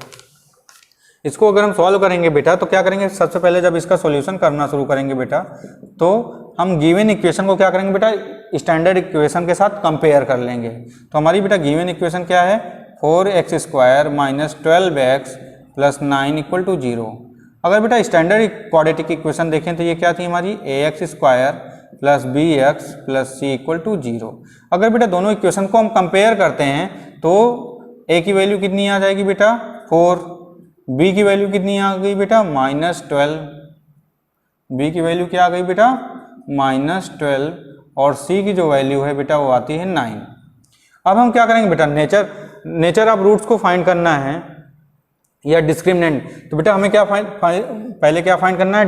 इसको अगर हम सॉल्व करेंगे बेटा तो क्या करेंगे, सबसे पहले जब इसका सॉल्यूशन करना शुरू करेंगे बेटा तो हम गिवन इक्वेशन को क्या करेंगे बेटा, स्टैंडर्ड इक्वेशन के साथ कंपेयर कर लेंगे। तो हमारी बेटा गिवन इक्वेशन क्या है, 4x square minus 12x plus 9 equal to 0। अगर बेटा स्टैंडर्ड क्वाड्रेटिक इक्वेशन देखें तो ये क्या थी हमारी, ax square plus bx plus c equal to 0। अगर बेटा दोनों इक्वेशन को हम कंपेयर करते हैं तो a की वैल्यू कितनी आ जाएगी बेटा 4, b की वैल्यू कितनी आ गई बेटा -12, b की वैल्यू क्या आ गई बेटा -12, और c की जो वैल्यू है बेटा वो आती है 9। अब हम क्या करेंगे बेटा, नेचर ऑफ रूट्स को फाइंड करना है या डिस्क्रिमिनेंट। तो बेटा हमें क्या पहले क्या फाइंड करना है,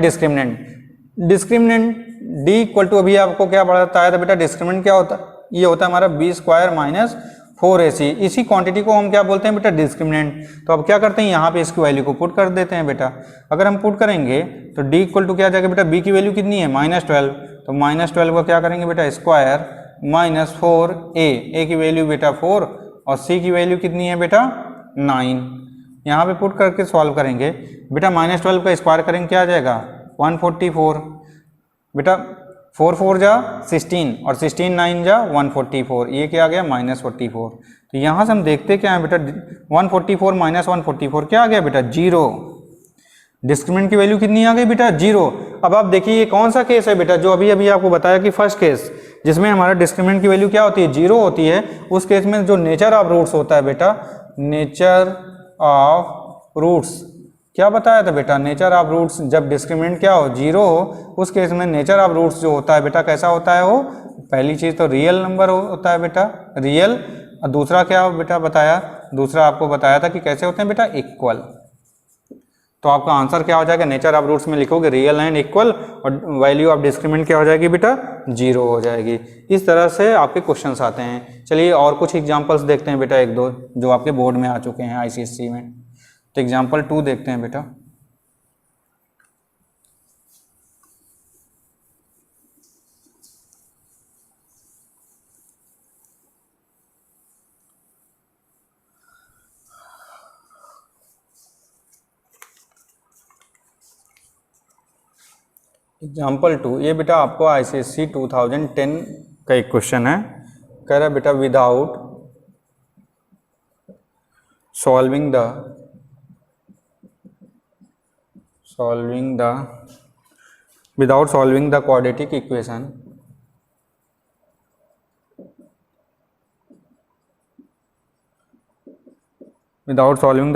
डिस्क्रिमिनेंट d इक्वल टू, अभी आपको क्या बताया था बेटा, डिस्क्रिमिनेंट क्या होता है, ये होता है हमारा b स्क्वायर माइनस 4ac। इसी क्वांटिटी को हम क्या बोलते हैं बेटा, डिस्क्रिमिनेंट। तो अब क्या करते हैं, यहाँ पे इसकी वैल्यू को पुट कर देते हैं बेटा। अगर हम पुट करेंगे तो d इक्वल टू क्या आ जाएगा बेटा, b की वैल्यू कितनी है -12, तो -12 को क्या करेंगे बेटा स्क्वायर माइनस 4a की वैल्यू बेटा 4 और c की वैल्यू कितनी है बेटा 9। यहाँ पे पुट करके सॉल्व करेंगे बेटा, -12 का स्क्वायर करेंगे क्या आ जाएगा 144 बेटा, 4 4 जा 16 और 16 9 जा 144, ये क्या आ गया -44। तो यहाँ से हम देखते क्या है बेटा, 144 माइनस 144 क्या आ गया बेटा 0। डिस्क्रिमिनेंट की वैल्यू कितनी आ गई बेटा 0। अब आप देखिए ये कौन सा केस है बेटा, जो अभी अभी आपको बताया कि फर्स्ट केस जिसमें हमारा डिस्क्रिमिनेंट की वैल्यू क्या होती है 0 होती है, उस केस में जो नेचर ऑफ रूट्स होता है बेटा, नेचर ऑफ रूट्स क्या बताया था बेटा, नेचर ऑफ रूट्स जब डिस्क्रिमिनेंट क्या हो 0 हो, उस केस में नेचर ऑफ रूट्स जो होता है बेटा कैसा होता है, वो पहली चीज़ तो रियल नंबर होता है बेटा, रियल। और दूसरा क्या बेटा बताया, दूसरा आपको बताया था कि कैसे होते हैं बेटा इक्वल। तो आपका आंसर क्या हो जाएगा, नेचर ऑफ रूट्स में लिखोगे रियल एंड इक्वल, और वैल्यू ऑफ डिस्क्रिमिनेंट क्या हो जाएगी बेटा 0 हो जाएगी। इस तरह से आपके क्वेश्चंस आते हैं। चलिए और कुछ एग्जांपल्स देखते हैं बेटा, एक दो जो आपके बोर्ड में आ चुके हैं आईसीएसई में। तो एग्जाम्पल 2 देखते हैं बेटा। एग्जाम्पल 2 ये बेटा आपको आईसीएसई 2010 का एक क्वेश्चन है। कह रहा है बेटा without solving the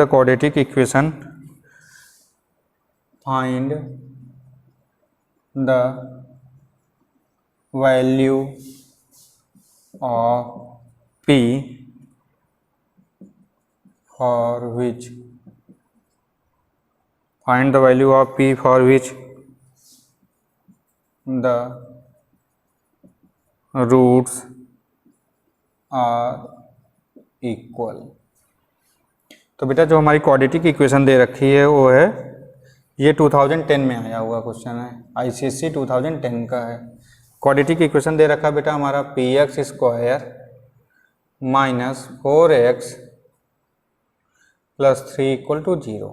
quadratic equation find the value of p for which the roots are equal। तो बेटा जो हमारी क्वाड्रेटिक इक्वेशन दे रखी है वो है ये 2010 में आया हुआ क्वेश्चन है, आईसीएससी 2010 का है। क्वाड्रेटिक इक्वेशन दे रखा बेटा हमारा P X square minus 4x plus 3 equal to 0।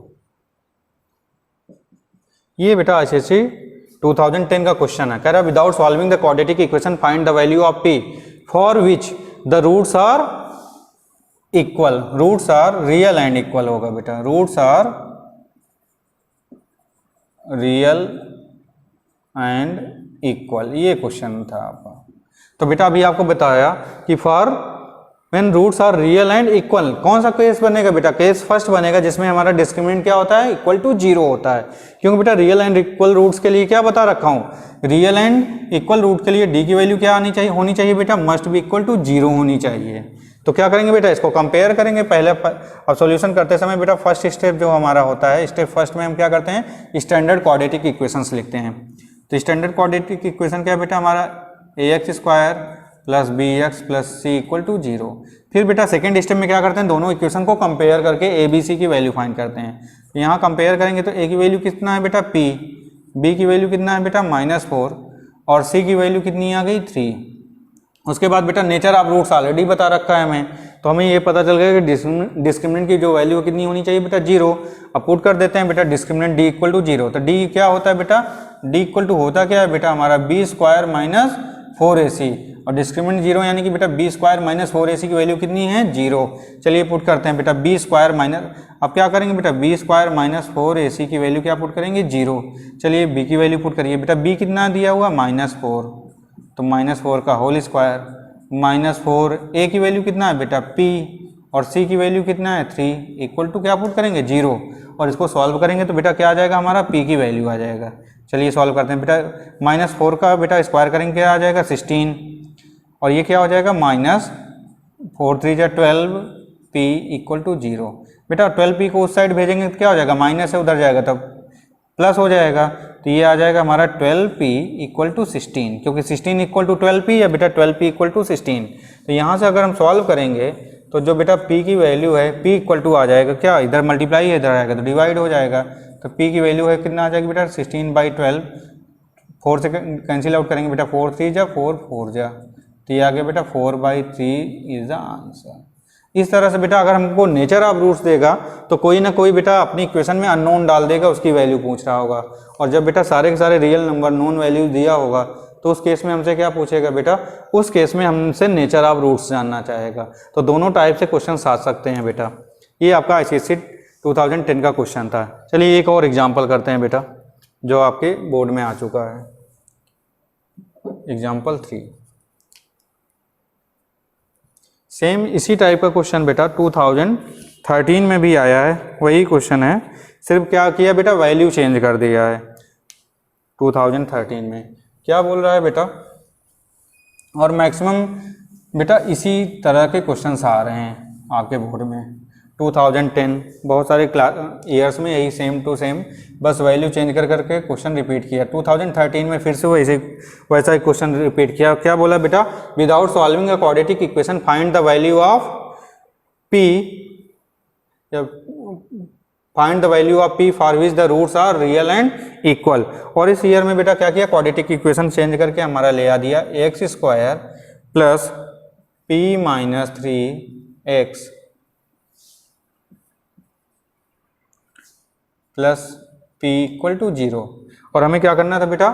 ये बेटा आईसीएससी 2010 का क्वेश्चन है। कह रहा without solving the quadratic equation find the value of p for which the roots are equal. Roots are real and equal होगा बेटा, roots are real and equal, ये question था आपका। तो बेटा अभी आपको बताया कि for when roots are real and equal, कौन सा केस बनेगा बेटा? केस फर्स्ट बनेगा जिसमें हमारा डिस्क्रिमिनेंट क्या होता है? इक्वल टू 0 होता है। क्योंकि बेटा रियल एंड इक्वल रूट्स के लिए क्या बता रखा हूँ, रियल एंड इक्वल रूट के लिए डी की वैल्यू क्या होनी चाहिए बेटा? मस्ट बी इक्वल टू 0 होनी चाहिए। तो क्या करेंगे बेटा, इसको कंपेयर करेंगे पहले। अब सॉल्यूशन करते समय बेटा फर्स्ट स्टेप जो हमारा होता है, स्टेप फर्स्ट में हम क्या करते हैं? स्टैंडर्ड क्वाड्रेटिक इक्वेशंस लिखते हैं। तो स्टैंडर्ड क्वाड्रेटिक इक्वेशन क्या है बेटा हमारा? A x square plus b x plus c equal to 0। फिर बेटा सेकेंड स्टेप में क्या करते हैं? दोनों इक्वेशन को कंपेयर करके ए बी सी की वैल्यू फाइंड करते हैं। तो यहाँ कंपेयर करेंगे तो ए की वैल्यू कितना है बेटा? पी, बी की वैल्यू कितना है बेटा? -4, और सी की वैल्यू कितनी आ गई? 3। उसके बाद बेटा नेचर ऑफ रूट्स ऑलरेडी बता रखा है हमें, तो हमें ये पता चल गया कि डिस्क्रिमिनेंट की जो वैल्यू कितनी होनी चाहिए बेटा? 0। अब पुट कर देते हैं बेटा डिस्क्रिमिनेंट डी इक्वल टू 0। तो डी क्या होता है बेटा? डी इक्वल टू होता क्या है बेटा हमारा? बी स्क्वायर माइनस 4ac, और डिस्क्रिमिनेंट 0 यानी कि बेटा बी स्क्वायर माइनस 4ac की वैल्यू कितनी है? 0। चलिए पुट करते हैं बेटा बी स्क्वायर माइनस, अब क्या करेंगे बेटा? बी स्क्वायर माइनस 4ac की वैल्यू क्या पुट करेंगे? 0। चलिए बी की वैल्यू पुट करिए बेटा, बी कितना दिया हुआ? -4, तो -4 का होल स्क्वायर -4, ए की वैल्यू कितना है बेटा? p, और c की वैल्यू कितना है? 3 इक्वल टू क्या पुट करेंगे? 0। और इसको सॉल्व करेंगे तो बेटा क्या आ जाएगा हमारा? p की वैल्यू आ जाएगा। चलिए सॉल्व करते हैं बेटा, -4 का बेटा स्क्वायर करेंगे क्या आ जाएगा? 16, और ये क्या हो जाएगा? -4 3 जा 12, p इक्वल टू 0। बेटा 12p को उस साइड भेजेंगे तो क्या हो जाएगा? माइनस है उधर जाएगा तब प्लस हो जाएगा, तो ये आ जाएगा हमारा 12p इक्वल टू 16, क्योंकि 16 इक्वल टू 12p या बेटा 12p इक्वल टू 16। तो यहाँ से अगर हम सॉल्व करेंगे तो जो बेटा p की वैल्यू है p इक्वल टू आ जाएगा क्या? इधर मल्टीप्लाई है, इधर आएगा तो डिवाइड हो जाएगा। तो p की वैल्यू है कितना आ जाएगी बेटा? 16/12, 4 से कैंसिल आउट करेंगे बेटा, 4 3 जा 4 4 जा, तो ये आ गया बेटा 4/3 इज द आंसर। इस तरह से बेटा अगर हमको नेचर ऑफ रूट्स देगा तो कोई ना कोई बेटा अपनी इक्वेशन में अननोन डाल देगा, उसकी वैल्यू पूछ रहा होगा। और जब बेटा सारे के सारे रियल नंबर नोन वैल्यू दिया होगा तो उस केस में हमसे क्या पूछेगा बेटा? उस केस में हमसे नेचर ऑफ रूट्स जानना चाहेगा। तो दोनों टाइप से क्वेश्चन आ सकते हैं बेटा। ये आपका आईसीएससी 2010 का क्वेश्चन था। चलिए एक और एग्जाम्पल करते हैं बेटा जो आपके बोर्ड में आ चुका है। एग्जाम्पल 3, सेम इसी टाइप का क्वेश्चन बेटा 2013 में भी आया है, वही क्वेश्चन है, सिर्फ क्या किया बेटा? वैल्यू चेंज कर दिया है। 2013 में क्या बोल रहा है बेटा? और मैक्सिमम बेटा इसी तरह के क्वेश्चंस आ रहे हैं आपके बोर्ड में। 2010 बहुत सारे ईयर्स में यही सेम टू सेम, बस वैल्यू चेंज कर करके क्वेश्चन रिपीट किया। 2013 में फिर से वैसा ही क्वेश्चन रिपीट किया। क्या बोला बेटा? Without solving a quadratic equation find the value of p, find the value of p for which the roots are real and equal. और इस ईयर में बेटा क्या किया? क्वाड्रेटिक इक्वेशन चेंज करके हमारा ले आ दिया x square plus p minus 3x plus p equal to 0। और हमें क्या करना था बेटा?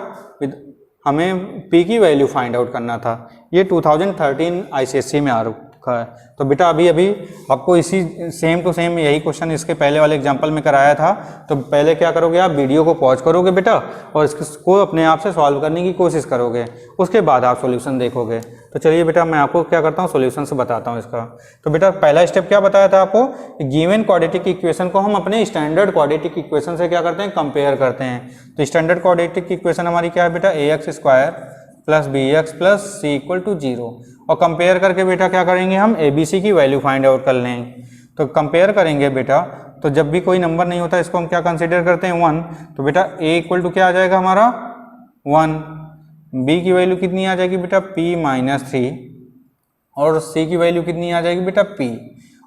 हमें p की वैल्यू फाइंड आउट करना था। ये 2013 आईसीएससी में आ रखा है। तो बेटा अभी आपको इसी सेम टू सेम यही क्वेश्चन इसके पहले वाले एग्जांपल में कराया था। तो पहले क्या करोगे आप? वीडियो को पॉज करोगे बेटा और इसको अपने आप से सॉल्व करने की कोशिश करोगे, उसके बाद आप सॉल्यूशन देखोगे। तो चलिए बेटा मैं आपको क्या करता हूँ, सॉल्यूशन से बताता हूँ इसका। तो बेटा पहला स्टेप क्या बताया था आपको? गिवन क्वाड्रेटिक इक्वेशन को हम अपने स्टैंडर्ड क्वाड्रेटिक इक्वेशन से क्या करते हैं? कंपेयर करते हैं। तो स्टैंडर्ड क्वाड्रेटिक इक्वेशन हमारी क्या है बेटा? A x square plus b x plus c equal to 0। और कंपेयर करके बेटा क्या करेंगे? हम ए बी सी की वैल्यू फाइंड आउट कर लेंगे। तो कंपेयर करेंगे बेटा, तो जब भी कोई नंबर नहीं होता इसको हम क्या कंसीडर करते हैं? 1। तो बेटा a इक्वल टू क्या आ जाएगा हमारा? 1। b की वैल्यू कितनी आ जाएगी बेटा? p माइनस 3, और c की वैल्यू कितनी आ जाएगी बेटा? p।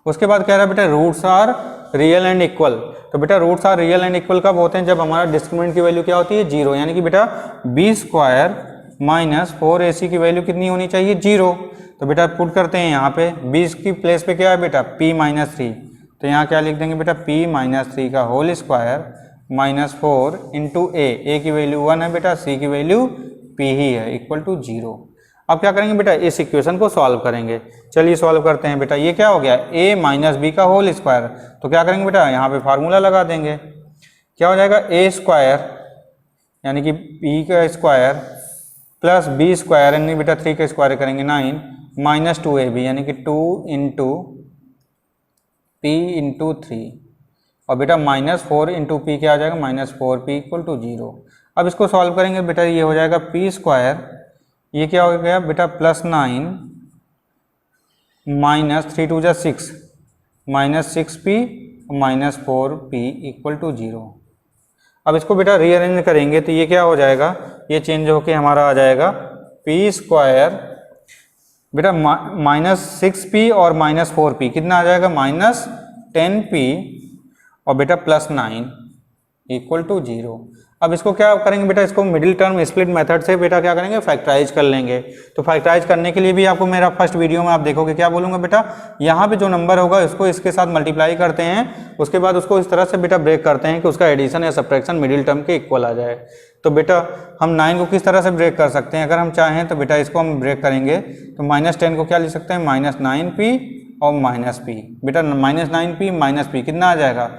उसके बाद कह रहा है बेटा roots are real and equal. तो बेटा roots are real and equal कब होते हैं, जब हमारा डिस्क्रिमिनेंट की वैल्यू क्या होती है, जीरो। यानी कि बेटा बी स्क्वायर माइनस 4ac की वैल्यू कितनी होनी चाहिए, जीरो। तो बेटा पुट करते हैं यहाँ पे, बी की प्लेस पे क्या है बेटा, p माइनस 3। तो यहाँ क्या लिख देंगे बेटा, p माइनस 3 का होल स्क्वायर माइनस 4 इंटू ए की वैल्यू 1 है बेटा, c की वैल्यू p ही है, इक्वल टू 0। अब क्या करेंगे बेटा, इस इक्वेशन को सॉल्व करेंगे। चलिए सॉल्व करते हैं बेटा। ये क्या हो गया, a माइनस बी का होल स्क्वायर। तो क्या करेंगे बेटा, यहाँ पे फार्मूला लगा देंगे। क्या हो जाएगा, a स्क्वायर यानी कि p का स्क्वायर प्लस बी स्क्वायर यानी बेटा 3 का स्क्वायर करेंगे 9 माइनस 2ab यानी कि 2 इंटू p इंटू 3 और बेटा माइनस 4 इंटू पी क्या आ जाएगा, माइनस 4p इक्वल टू 0। अब इसको सॉल्व करेंगे बेटा, ये हो जाएगा p स्क्वायर, ये क्या हो गया बेटा प्लस 9 माइनस 3 टू जा 6 minus 6p minus 4p equal to 0। अब इसको बेटा रीअरेंज करेंगे तो ये क्या हो जाएगा, ये चेंज होके हमारा आ जाएगा p स्क्वायर बेटा माइनस 6p और माइनस 4p कितना आ जाएगा, माइनस 10p और बेटा प्लस 9 इक्वल टू 0। अब इसको क्या करेंगे बेटा, इसको मिडिल टर्म स्प्लिट मेथड से बेटा क्या करेंगे, फैक्टराइज कर लेंगे। तो फैक्टराइज करने के लिए भी आपको मेरा फर्स्ट वीडियो में आप देखोगे क्या बोलूँगा बेटा, यहाँ पे जो नंबर होगा उसको इसके साथ मल्टीप्लाई करते हैं, उसके बाद उसको इस तरह से बेटा ब्रेक करते हैं कि उसका एडिशन या सब्ट्रैक्शन मिडिल टर्म के इक्वल आ जाए। तो बेटा हम 9 को किस तरह से ब्रेक कर सकते हैं, अगर हम चाहें तो बेटा इसको हम ब्रेक करेंगे तो माइनस 10 को क्या लिख सकते हैं, माइनस 9p और माइनस p। बेटा माइनस 9p माइनस p कितना आ जाएगा,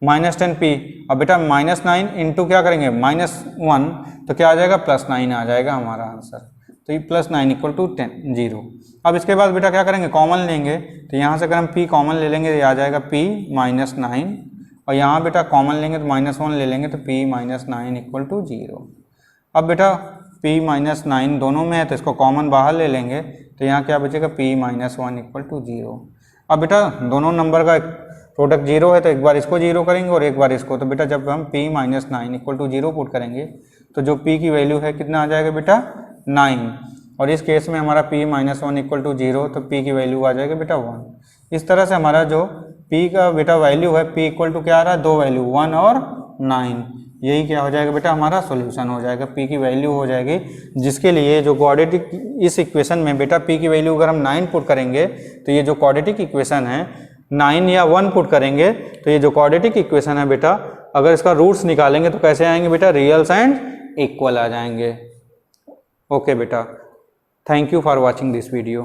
माइनस 10p। अब बेटा माइनस 9 इंटू क्या करेंगे, माइनस 1 तो क्या आ जाएगा, प्लस 9 आ जाएगा हमारा आंसर। तो ये प्लस 9 इक्वल टू 0। अब इसके बाद बेटा क्या करेंगे, कॉमन लेंगे। तो यहाँ से अगर हम p कॉमन ले लेंगे तो ये आ जाएगा p माइनस 9 और यहाँ बेटा कॉमन लेंगे तो माइनस 1 ले लेंगे तो p माइनस 9 इक्वल टू 0। अब बेटा p माइनस 9 दोनों में है तो इसको कॉमन बाहर ले लेंगे तो यहाँ क्या बचेगा, p माइनस 1 इक्वल टू 0। अब बेटा दोनों नंबर का प्रोडक्ट 0 है तो एक बार इसको 0 करेंगे और एक बार इसको। तो बेटा जब हम p minus 9 equal to 0 put करेंगे तो जो p की वैल्यू है कितना आ जाएगा बेटा, 9। और इस केस में हमारा p माइनस 1 इक्वल टू 0 तो p की वैल्यू आ जाएगी बेटा 1। इस तरह से हमारा जो p का बेटा वैल्यू है, p इक्वल टू क्या आ रहा है, दो वैल्यू 1 और 9। यही क्या हो जाएगा बेटा, हमारा सॉल्यूशन हो जाएगा। p की वैल्यू हो जाएगी, जिसके लिए जो क्वाड्रेटिक इस इक्वेशन में बेटा p की वैल्यू अगर हम 9 पुट करेंगे तो ये जो क्वाड्रेटिक इक्वेशन है 9 या 1 पुट करेंगे तो ये जो क्वाड्रेटिक इक्वेशन है बेटा, अगर इसका रूट्स निकालेंगे तो कैसे आएंगे बेटा, रियल्स एंड इक्वल आ जाएंगे। ओके बेटा, thank you for watching this video.